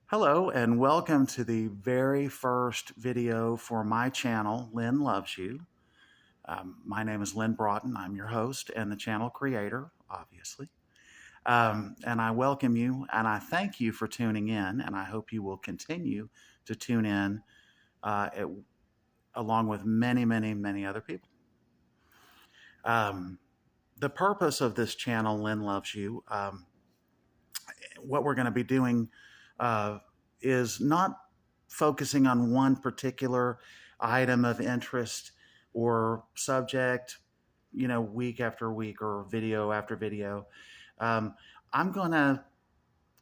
Hello and welcome to the very first video for my channel, Lynn Loves You. My name is Lynn Broughton. I'm your host and the channel creator, obviously. And I welcome you and I thank you for tuning in, and I hope you will continue to tune in uh, at- along with many other people. Um, the purpose of this channel, Lynn Loves You, what we're going to be doing uh, is not focusing on one particular item of interest or subject, week after week or video after video. Um, I'm going to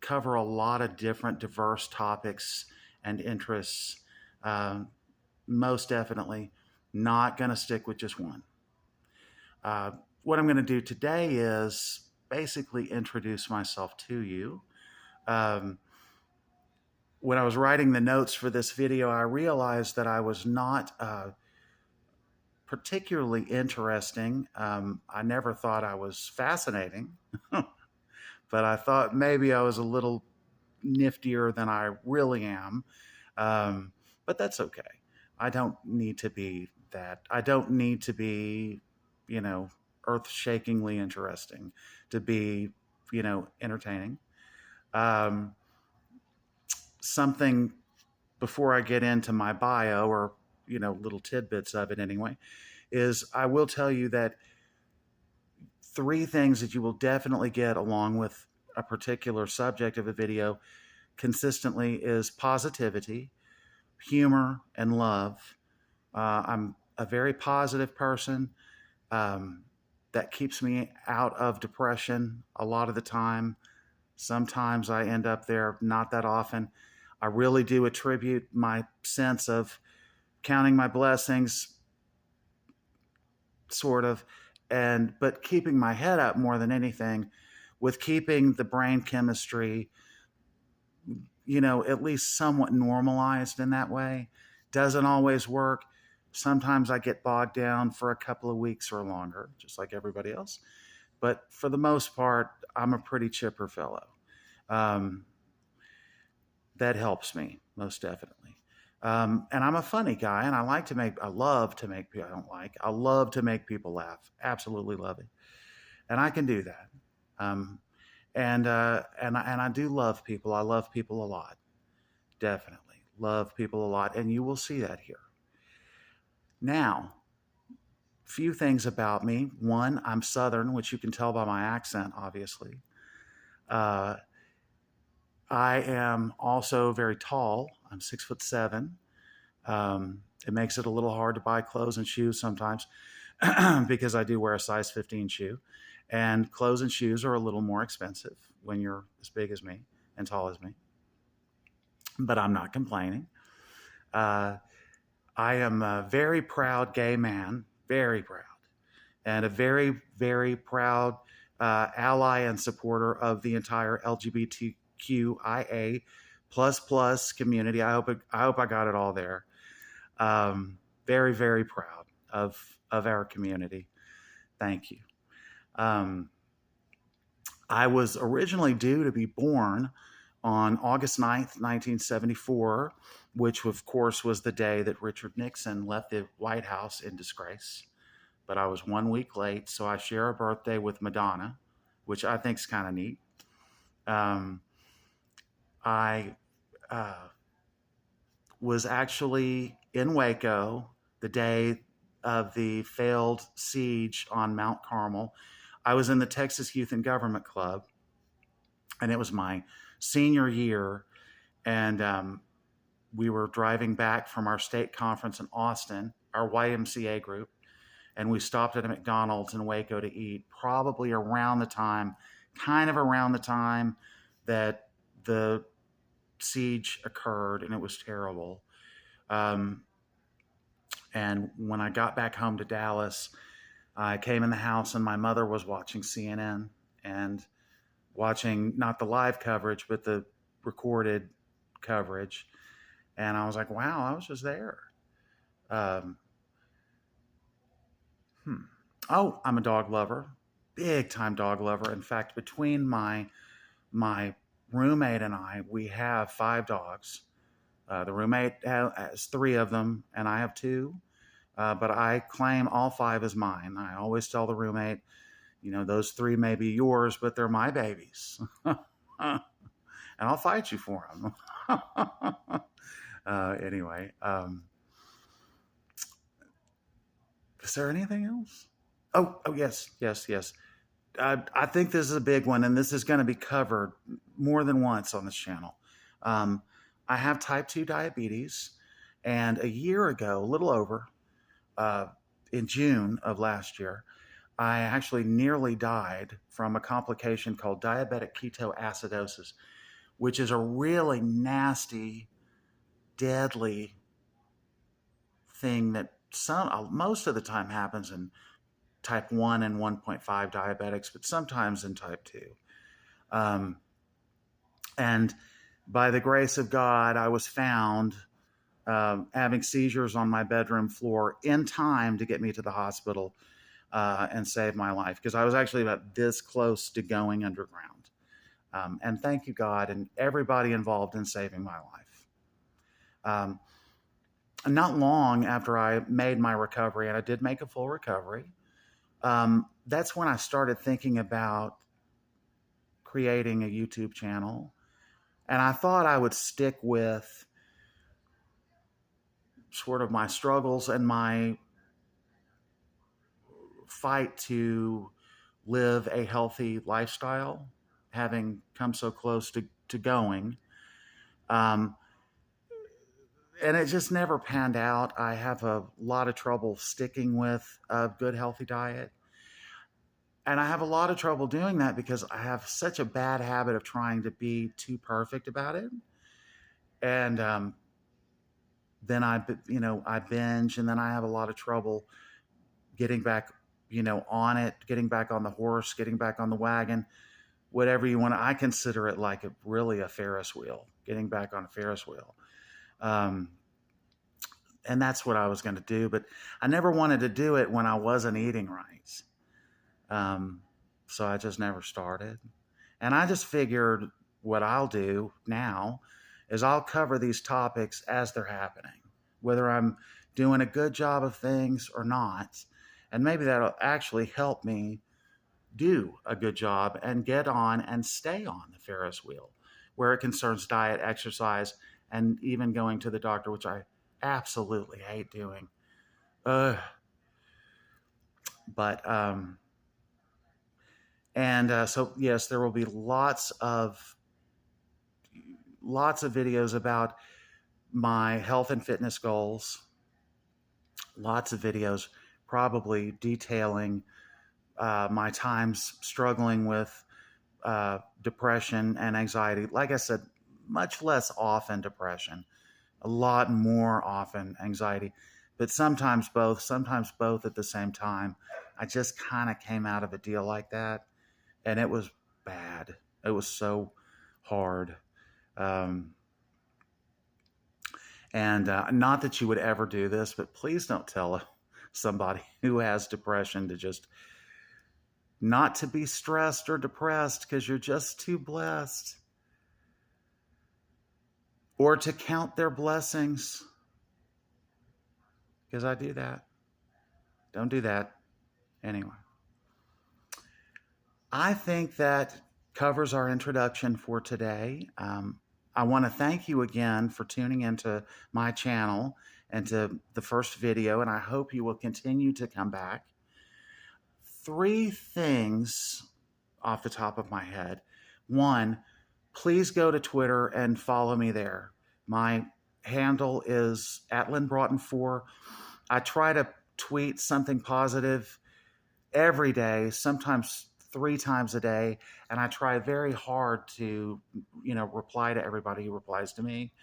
cover a lot of different diverse topics and interests. Um, Most definitely not going to stick with just one. Uh, what I'm going to do today is basically introduce myself to you. Um, when I was writing the notes for this video, I realized that I was not particularly interesting. I never thought I was fascinating, but I thought maybe I was a little niftier than I really am. But that's okay. I don't need to be that. I don't need to be, earth shakingly interesting to be, entertaining. Um, Something before I get into my bio or, little tidbits of it anyway, is I will tell you that three things that you will definitely get along with a particular subject of a video consistently is positivity, humor, and love. I'm a very positive person. Um, that keeps me out of depression a lot of the time. Sometimes I end up there, not that often. I really do attribute my sense of counting my blessings, sort of, but keeping my head up more than anything, with keeping the brain chemistry, at least somewhat normalized in that way. Doesn't always work. Sometimes I get bogged down for a couple of weeks or longer, just like everybody else. But for the most part, I'm a pretty chipper fellow. Um, that helps me most definitely. And I'm a funny guy, and I love to make people, I love to make people laugh. Absolutely love it. And I can do that. Um, and I do love people. I love people a lot. Definitely love people a lot. And you will see that here. Now, few things about me. One, I'm Southern, which you can tell by my accent, obviously. Uh, I am also very tall. I'm 6'7". It makes it a little hard to buy clothes and shoes sometimes because I do wear a size 15 shoe. And clothes and shoes are a little more expensive when you're as big as me and tall as me. But I'm not complaining. Uh, I am a very proud gay man, very proud, and a very proud ally and supporter of the entire LGBTQIA plus community. I hope I got it all there. Very proud of our community. Thank you. Um, I was originally due to be born on August 9th, 1974, which of course was the day that Richard Nixon left the White House in disgrace. But I was 1 week late, so I share a birthday with Madonna, which I think is kind of neat. Um, I uh, was actually in Waco the day of the failed siege on Mount Carmel. I was in the Texas Youth and Government Club, and it was my senior year. And we were driving back from our state conference in Austin, our YMCA group, and we stopped at a McDonald's in Waco to eat, probably kind of around the time that the siege occurred, and it was terrible. Um, and when I got back home to Dallas, I came in the house and my mother was watching CNN and watching not the live coverage, but the recorded coverage. And I was like, wow, I was just there. Um, hmm. Oh, I'm a dog lover, big time dog lover. In fact, between my roommate and I, we have 5 dogs. The roommate has 3 of them, and I have 2. But I claim all 5 as mine. I always tell the roommate, those 3 may be yours, but they're my babies. And I'll fight you for them. Anyway, is there anything else? Oh, yes. I think this is a big one, and this is going to be covered more than once on this channel. I have type 2 diabetes, and a year ago, a little over, in June of last year, I actually nearly died from a complication called diabetic ketoacidosis, which is a really nasty, deadly thing that most of the time happens in type 1 and 1.5 diabetics, but sometimes in type 2. And by the grace of God, I was found having seizures on my bedroom floor in time to get me to the hospital and save my life, because I was actually about this close to going underground. And thank you, God, and everybody involved in saving my life. Not long after I made my recovery, and I did make a full recovery, that's when I started thinking about creating a YouTube channel. And I thought I would stick with sort of my struggles and my fight to live a healthy lifestyle, having come so close to going. And it just never panned out. I have a lot of trouble sticking with a good, healthy diet. And I have a lot of trouble doing that because I have such a bad habit of trying to be too perfect about it. And then I binge, and then I have a lot of trouble getting back, on it, getting back on the horse, getting back on the wagon, whatever you want. I consider it like really a Ferris wheel, getting back on a Ferris wheel. And that's what I was going to do, but I never wanted to do it when I wasn't eating right. So I just never started. And I just figured what I'll do now is I'll cover these topics as they're happening, whether I'm doing a good job of things or not. And maybe that'll actually help me do a good job and get on and stay on the Ferris wheel where it concerns diet, exercise, and even going to the doctor, which I absolutely hate doing. But so yes, there will be lots of videos about my health and fitness goals. Lots of videos probably detailing my times struggling with depression and anxiety. Like I said, much less often depression, a lot more often anxiety, but sometimes both at the same time. I just kind of came out of a deal like that, and it was bad. It was so hard. And not that you would ever do this, but please don't tell somebody who has depression to just not to be stressed or depressed because you're just too blessed. Or to count their blessings, because I do that. Don't do that. Anyway, I think that covers our introduction for today. I want to thank you again for tuning into my channel and to the first video, and I hope you will continue to come back. 3 things off the top of my head. 1, please go to Twitter and follow me there. My handle is @LynBroughton4. I try to tweet something positive every day, sometimes 3 times a day, and I try very hard to, reply to everybody who replies to me.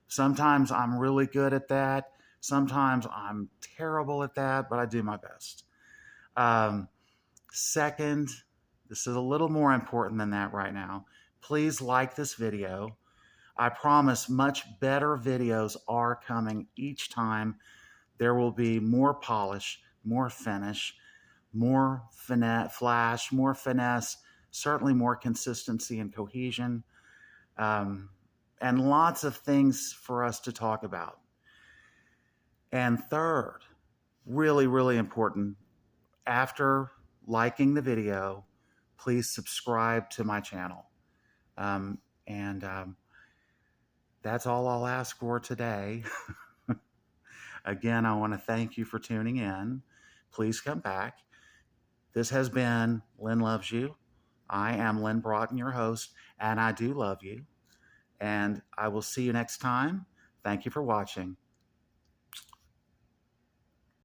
Sometimes I'm really good at that. Sometimes I'm terrible at that, but I do my best. Second, this is a little more important than that right now. Please like this video. I promise much better videos are coming each time. There will be more polish, more finish, more flash, more finesse, certainly more consistency and cohesion. um, and lots of things for us to talk about. And third, really, really important, after liking the video, please subscribe to my channel. And that's all I'll ask for today. Again, I want to thank you for tuning in. Please come back. This has been Lynn Loves You. I am Lynn Broughton, your host, and I do love you. And I will see you next time. Thank you for watching.